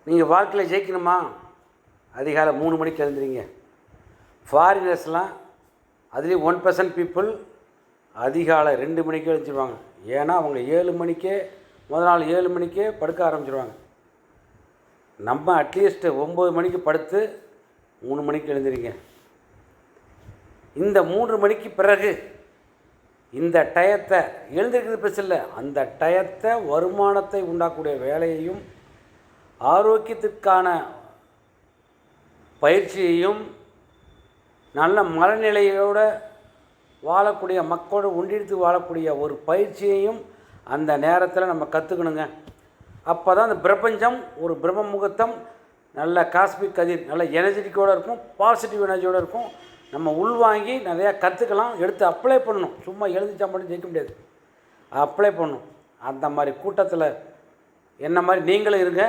நீங்கள் வாழ்க்கையில் ஜெயிக்கணுமா, அதிகாலை 3 மணிக்கு எழுந்துறீங்க. ஃபாரினர்ஸ்லாம் அதுலேயும் 1% பீப்புள் அதிகாலை 2 மணிக்கு எழுந்திருவாங்க. ஏன்னா அவங்க 7 மணிக்கே முதல் நாள் 7 மணிக்கே படுக்க ஆரம்பிச்சிடுவாங்க. நம்ம அட்லீஸ்ட் 9 மணிக்கு படுத்து 3 மணிக்கு எழுந்துறீங்க. இந்த 3 மணிக்கு பிறகு இந்த டயத்தை எழுந்திருக்கிறது பிரச்சனை இல்லை, அந்த டயத்தை வருமானத்தை உண்டாக்கக்கூடிய வேலையையும் ஆரோக்கியத்திற்கான பயிற்சியையும் நல்ல மனநிலையோடு வாழக்கூடிய மக்களோடு ஒன்றிணைத்து வாழக்கூடிய ஒரு பயிற்சியையும் அந்த நேரத்தில் நம்ம கற்றுக்கணுங்க. அப்போ தான் அந்த பிரபஞ்சம் ஒரு பிரம்ம முகூர்த்தம் நல்ல காஸ்மிக் கதிர் நல்ல எனர்ஜெட்டிக்கோடு இருக்கும், பாசிட்டிவ் எனர்ஜியோடு இருக்கும். நம்ம உள்வாங்கி நிறையா கற்றுக்கலாம், எடுத்து அப்ளை பண்ணணும். சும்மா எழுதிச்சா மட்டும் ஜெயிக்க முடியாது, அப்ளை பண்ணணும். அந்த மாதிரி கூட்டத்தில் என்ன மாதிரி நீங்களும் இருங்க.